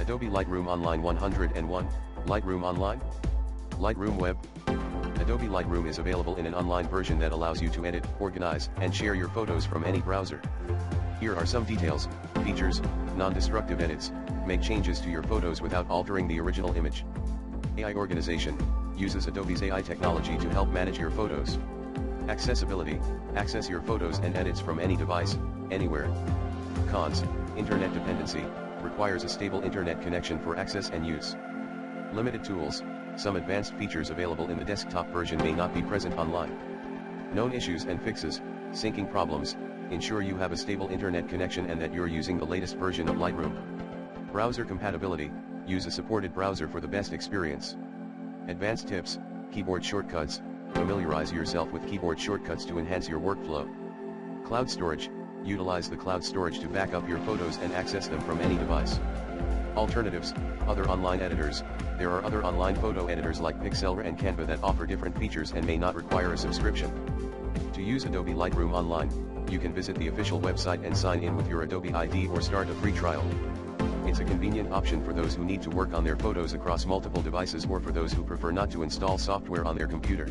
Adobe Lightroom Online 101, Lightroom Online, Lightroom Web. Adobe Lightroom is available in an online version that allows you to edit, organize, and share your photos from any browser. Here are some details, features, non-destructive edits, make changes to your photos without altering the original image. AI organization, uses Adobe's AI technology to help manage your photos. Accessibility, access your photos and edits from any device, anywhere. Cons, internet dependency, requires a stable internet connection for access and use. Limited tools, some advanced features available in the desktop version may not be present online. Known issues and fixes, syncing problems, ensure you have a stable internet connection and that you're using the latest version of Lightroom. Browser compatibility, use a supported browser for the best experience. Advanced tips, keyboard shortcuts, familiarize yourself with keyboard shortcuts to enhance your workflow. Cloud storage, utilize the cloud storage to back up your photos and access them from any device. Alternatives, other online editors, there are other online photo editors like Pixlr and Canva that offer different features and may not require a subscription. To use Adobe Lightroom Online, you can visit the official website and sign in with your Adobe ID or start a free trial. It's a convenient option for those who need to work on their photos across multiple devices or for those who prefer not to install software on their computer.